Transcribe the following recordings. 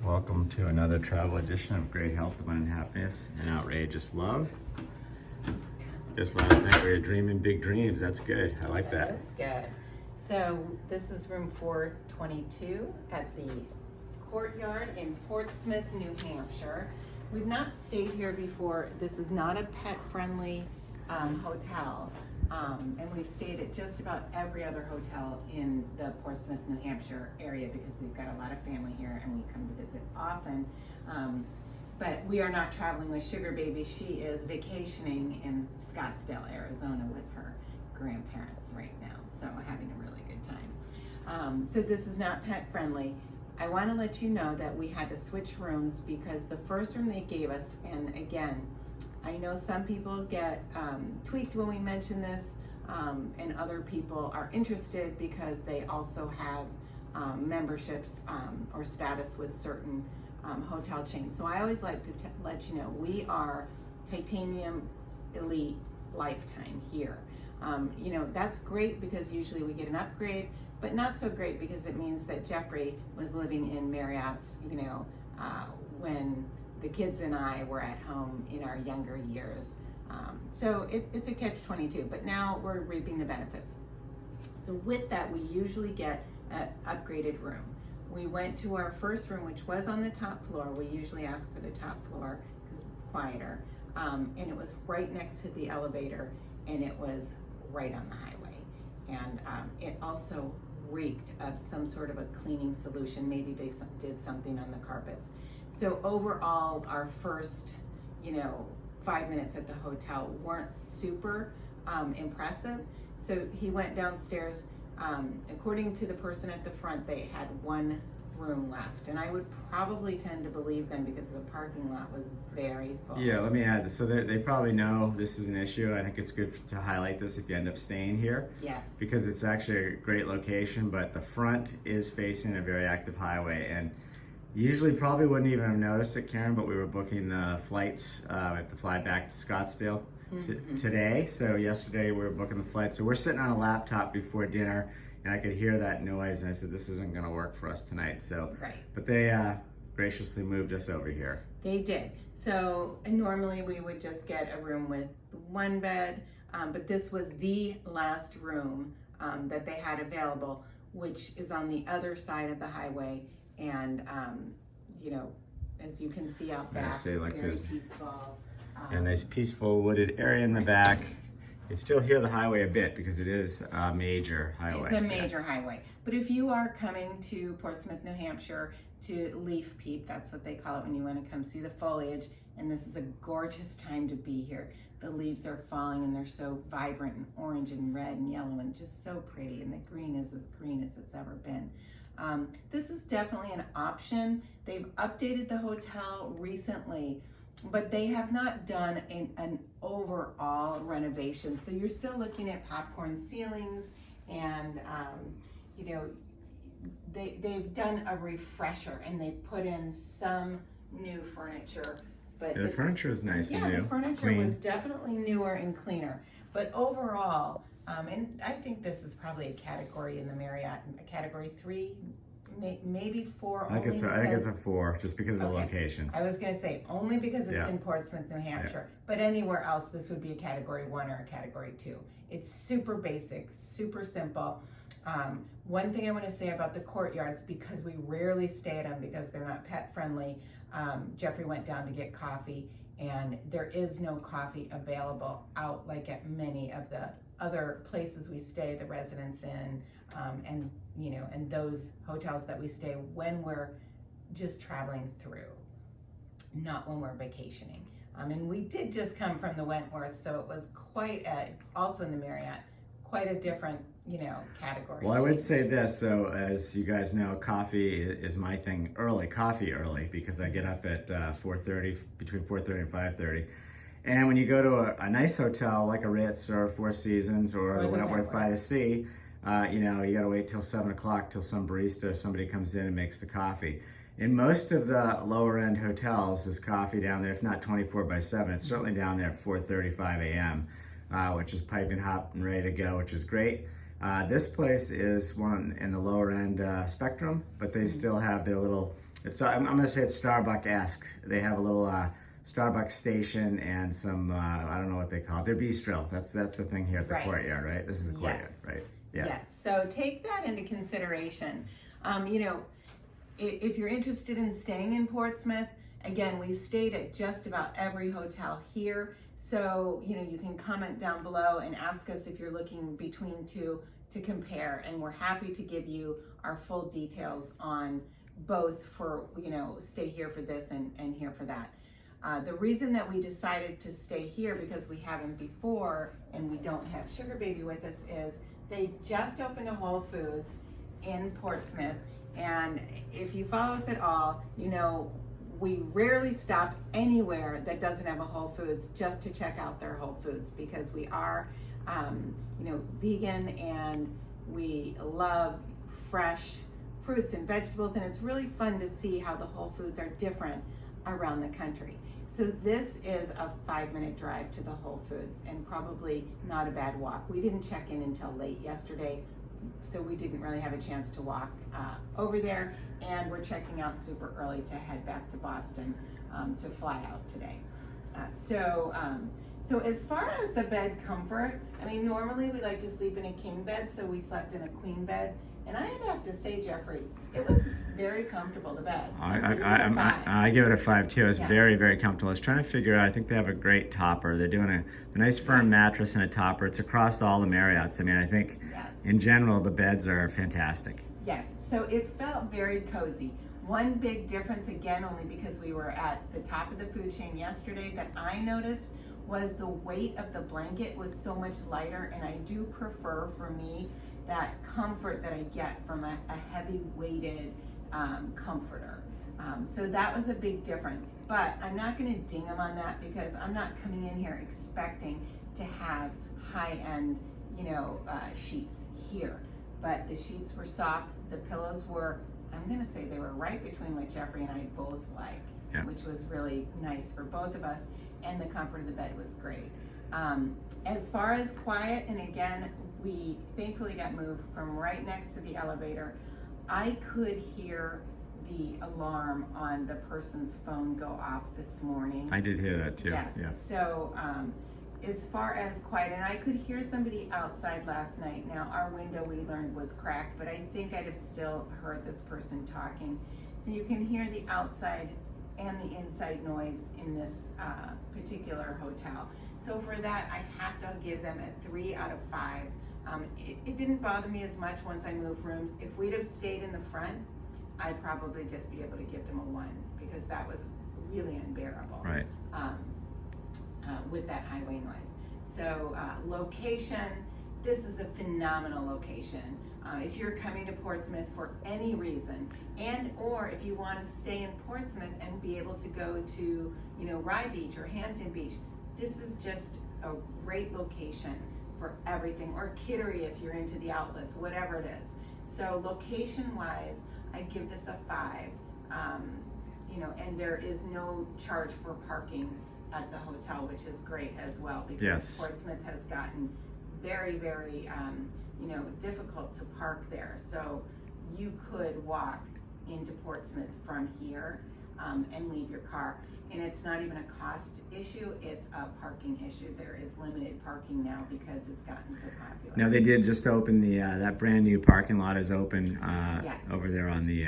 Welcome to another travel edition of Great Health, Abundant Happiness, and Outrageous Love. Just last night we were dreaming big dreams. That's good. I like that. That's good. So this is room 422 at the Courtyard in Portsmouth, New Hampshire. We've not stayed here before. This is not a pet-friendly hotel. And we've stayed at just about every other hotel in the Portsmouth, New Hampshire area because we've got a lot of family here and we come to visit often. But we are not traveling with Sugar Baby. She is vacationing in Scottsdale, Arizona with her grandparents right now. So having a really good time. So this is not pet friendly. I want to let you know that we had to switch rooms because the first room they gave us, and again, I know some people get tweaked when we mention this, and other people are interested because they also have memberships or status with certain hotel chains. So I always like to let you know we are Titanium Elite Lifetime here. You know, that's great because usually we get an upgrade, but not so great because it means that Jeffrey was living in Marriott's, you know, when the kids and I were at home in our younger years. So it's a catch-22, but now we're reaping the benefits. So with that, we usually get an upgraded room. We went to our first room, which was on the top floor. We usually ask for the top floor because it's quieter. And it was right next to the elevator, and it was right on the highway. And it also reeked of some sort of a cleaning solution. Maybe they did something on the carpets. So overall, our first, 5 minutes at the hotel weren't super impressive. So he went downstairs. According to the person at the front, they had one room left. And I would probably tend to believe them because the parking lot was very full. Yeah, let me add this. So they probably know this is an issue. I think it's good to highlight this if you end up staying here. Yes. Because it's actually a great location, but the front is facing a very active highway. And usually probably wouldn't even have noticed it, Karen, but we were booking the flights. We have to fly back to Scottsdale today. So yesterday we were booking the flight. So we're sitting on a laptop before dinner and I could hear that noise and I said, this isn't gonna work for us tonight. So, right. But they graciously moved us over here. They did. So normally we would just get a room with one bed, but this was the last room that they had available, which is on the other side of the highway. And, as you can see out back, like very this peaceful. A nice peaceful wooded area in the back. You still hear the highway a bit because it is a major highway. It's a major highway. But if you are coming to Portsmouth, New Hampshire to leaf peep, that's what they call it when you want to come see the foliage, and this is a gorgeous time to be here. The leaves are falling and they're so vibrant and orange and red and yellow and just so pretty, and the green is as green as it's ever been. This is definitely an option. They've updated the hotel recently, but they have not done an overall renovation. So you're still looking at popcorn ceilings and, they've done a refresher and they put in some new furniture. But yeah, the furniture is nice and new. Yeah, the furniture clean. was definitely newer and cleaner. But overall, and I think this is probably a category in the Marriott, a category 3, maybe 4. I think it's a 4, just because of the location. I was gonna say only because it's in Portsmouth, New Hampshire. But anywhere else, this would be a category 1 or a category 2. It's super basic, super simple. One thing I want to say about the Courtyards, because we rarely stay at them because they're not pet friendly. Jeffrey went down to get coffee, and there is no coffee available out like at many of the other places we stay, the Residence Inn, and those hotels that we stay when we're just traveling through, not when we're vacationing. And we did just come from the Wentworth, so it was also in the Marriott, quite a different, category. Well, I would say this, so as you guys know, coffee is my thing coffee early, because I get up at 4:30, between 4:30 and 5:30. And when you go to a nice hotel like a Ritz or Four Seasons or the Wentworth by the Sea, you gotta wait till 7 o'clock till some barista or somebody comes in and makes the coffee. In most of the lower end hotels, there's coffee down there. If not 24/7, it's certainly down there at 4:35 a.m., which is piping hot and ready to go, which is great. This place is one in the lower end spectrum, but they still have their little, I'm gonna say it's Starbucks-esque. They have a little Starbucks station and some, I don't know what they call it, their bistro. That's the thing here at the Right. courtyard, right? This is the courtyard, Yes. right? Yeah. Yes, so take that into consideration. You know, if you're interested in staying in Portsmouth, again, we've stayed at just about every hotel here. So, you know, you can comment down below and ask us if you're looking between two to compare. And we're happy to give you our full details on both for, you know, stay here for this and here for that. The reason that we decided to stay here, because we haven't before and we don't have Sugar Baby with us, is they just opened a Whole Foods in Portsmouth. And if you follow us at all, you know, we rarely stop anywhere that doesn't have a Whole Foods just to check out their Whole Foods, because we are, you know, vegan and we love fresh fruits and vegetables. And it's really fun to see how the Whole Foods are different around the country. So this is a 5-minute drive to the Whole Foods and probably not a bad walk. We didn't check in until late yesterday, so we didn't really have a chance to walk over there, and we're checking out super early to head back to Boston to fly out today. So as far as the bed comfort, I mean, normally we like to sleep in a king bed, so we slept in a queen bed. And I'd have to say, Jeffrey, it was very comfortable, the bed. I give it a 5 too. It's Yeah. very, very comfortable. I was trying to figure out, I think they have a great topper. They're doing a nice firm mattress and a topper. It's across all the Marriotts. I mean, I think Yes. in general, the beds are fantastic. Yes, so it felt very cozy. One big difference, again, only because we were at the top of the food chain yesterday, that I noticed was the weight of the blanket was so much lighter, and I do prefer, for me, that comfort that I get from a heavy weighted comforter. So that was a big difference, but I'm not gonna ding them on that because I'm not coming in here expecting to have high-end, you know, sheets here. But the sheets were soft, the pillows were, I'm gonna say they were right between what Jeffrey and I both like, Yeah. which was really nice for both of us, and the comfort of the bed was great. As far as quiet, and again, we thankfully got moved from right next to the elevator. I could hear the alarm on the person's phone go off this morning. I did hear that too. Yes, Yeah. so as far as quiet, and I could hear somebody outside last night. Now, our window, we learned, was cracked, but I think I'd have still heard this person talking. So you can hear the outside and the inside noise in this particular hotel. So for that, I have to give them a 3 out of 5. It didn't bother me as much once I moved rooms. If we'd have stayed in the front, I'd probably just be able to give them a 1, because that was really unbearable. Right. With that highway noise. So location, this is a phenomenal location. If you're coming to Portsmouth for any reason, and or if you want to stay in Portsmouth and be able to go to, you know, Rye Beach or Hampton Beach, this is just a great location for everything, or Kittery if you're into the outlets, whatever it is. So location-wise, I give this a 5. You know, and there is no charge for parking at the hotel, which is great as well, because Yes. Portsmouth has gotten very, very, you know, difficult to park there. So you could walk into Portsmouth from here and leave your car. And it's not even a cost issue, it's a parking issue. There is limited parking now because it's gotten so popular. Now they did just open the, that brand new parking lot is open Yes. over there on the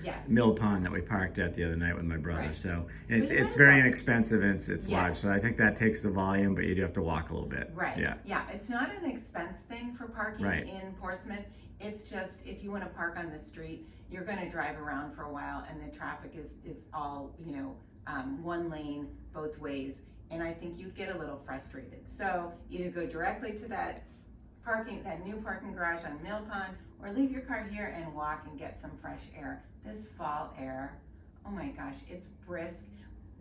Yes. Mill Pond that we parked at the other night with my brother. Right. So it's But it it's very is- inexpensive and it's Yes. large. So I think that takes the volume, but you do have to walk a little bit. Right. Yeah. Yeah, it's not an expense thing for parking Right. in Portsmouth. It's just, if you want to park on the street, you're going to drive around for a while, and the traffic is all, you know, one lane both ways, and I think you'd get a little frustrated. So either go directly to that new parking garage on Mill Pond, or leave your car here and walk and get some fresh air. This fall air, oh my gosh, it's brisk.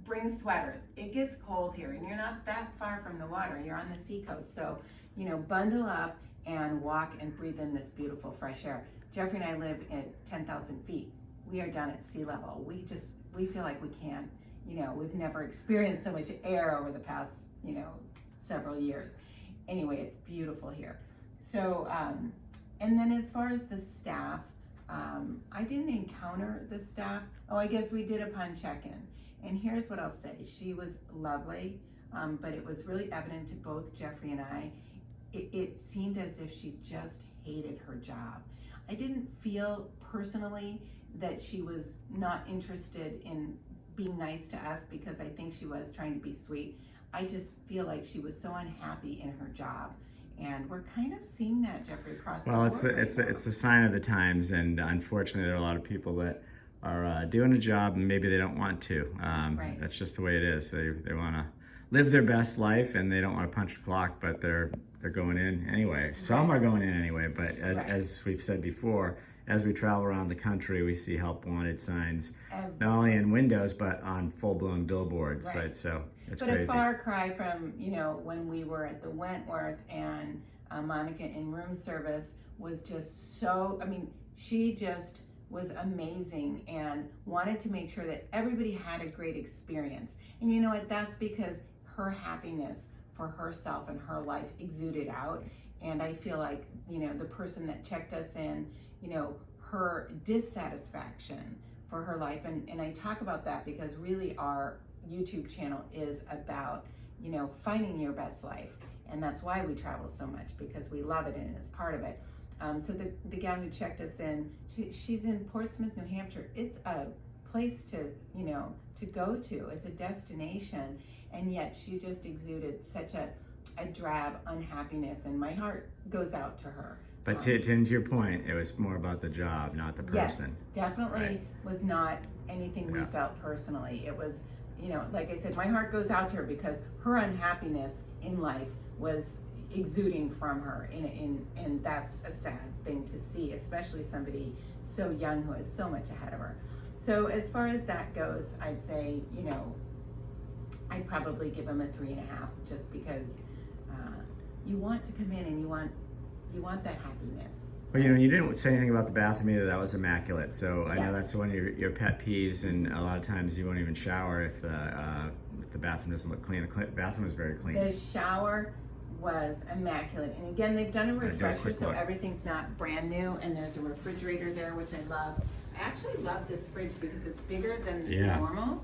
Bring sweaters. It gets cold here, and you're not that far from the water. You're on the seacoast, so, you know, bundle up and walk and breathe in this beautiful fresh air. Jeffrey and I live at 10,000 feet. We are down at sea level. We feel like we can't, you know, we've never experienced so much air over the past, you know, several years. Anyway, it's beautiful here. So, and then as far as the staff, I didn't encounter the staff. Oh, I guess we did upon check-in. And here's what I'll say. She was lovely, but it was really evident to both Jeffrey and I. It seemed as if she just hated her job. I didn't feel personally that she was not interested in being nice to us, because I think she was trying to be sweet. I just feel like she was so unhappy in her job. And we're kind of seeing that, Jeffrey, across the board. Well, it's a sign of the times, and unfortunately, there are a lot of people that are doing a job and maybe they don't want to. Right. That's just the way it is. They want to live their best life, and they don't want to punch the clock, but they're going in anyway. Some are going in anyway, but as we've said before, as we travel around the country, we see help wanted signs, not only in windows, but on full-blown billboards, right? So it's crazy. A far cry from, when we were at the Wentworth, and Monica in room service was just so, she just was amazing and wanted to make sure that everybody had a great experience. And you know what, that's because her happiness for herself and her life exuded out. And I feel like, the person that checked us in, her dissatisfaction for her life. And I talk about that because really our YouTube channel is about, finding your best life. And that's why we travel so much, because we love it and it's part of it. So the gal who checked us in, she's in Portsmouth, New Hampshire. It's a place to go to. It's a destination. And yet she just exuded such a drab unhappiness, and my heart goes out to her. But to your point, it was more about the job, not the person. Yes, definitely was not anything we felt personally. It was, like I said, my heart goes out to her because her unhappiness in life was exuding from her, and that's a sad thing to see, especially somebody so young who is so much ahead of her. So as far as that goes, I'd say, I'd probably give him a 3.5, just because you want to come in and you want that happiness. Well, you didn't say anything about the bathroom either. That was immaculate. So I know Yes. that's one of your pet peeves, and a lot of times you won't even shower if the bathroom doesn't look clean. The bathroom is very clean. The shower was immaculate. And again, they've done a refresher, so everything's not brand new, and there's a refrigerator there, which I love. I actually love this fridge because it's bigger than normal.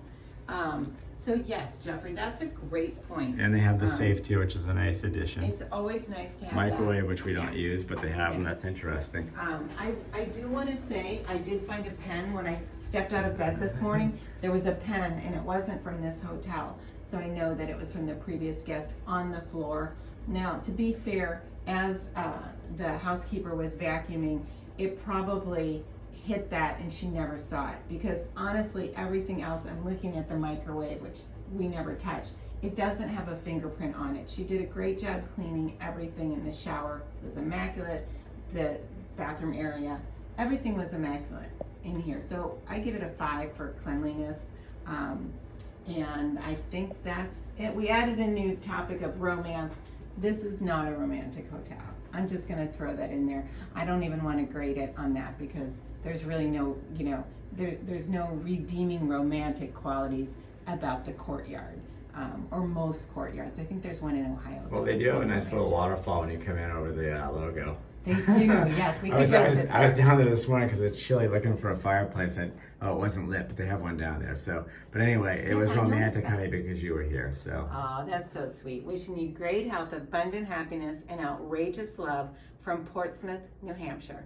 So yes, Jeffrey, that's a great point. And they have the safe too, which is a nice addition. It's always nice to have microwave, that. which we don't use, but they have them. That's interesting. I do want to say, I did find a pen when I stepped out of bed this morning. There was a pen, and it wasn't from this hotel, so I know that it was from the previous guest on the floor. Now, to be fair, as the housekeeper was vacuuming, it probably hit that and she never saw it, because honestly, everything else, I'm looking at the microwave, which we never touch, it doesn't have a fingerprint on it. She did a great job cleaning everything, in the shower was immaculate, the bathroom area, everything was immaculate in here. So I give it a 5 for cleanliness. And I think that's it. We added a new topic of romance. This is not a romantic hotel. I'm just gonna throw that in there. I don't even want to grade it on that, because there's really no, there's no redeeming romantic qualities about the Courtyard, or most Courtyards. I think there's one in Ohio. Well, they do have a nice little waterfall when you come in over the logo. They do, yes. We I was down there this morning because it's chilly, looking for a fireplace, and it wasn't lit, but they have one down there. So, but anyway, it was romantic, honey, because you were here. So. Oh, that's so sweet. Wishing you great health, abundant happiness, and outrageous love from Portsmouth, New Hampshire.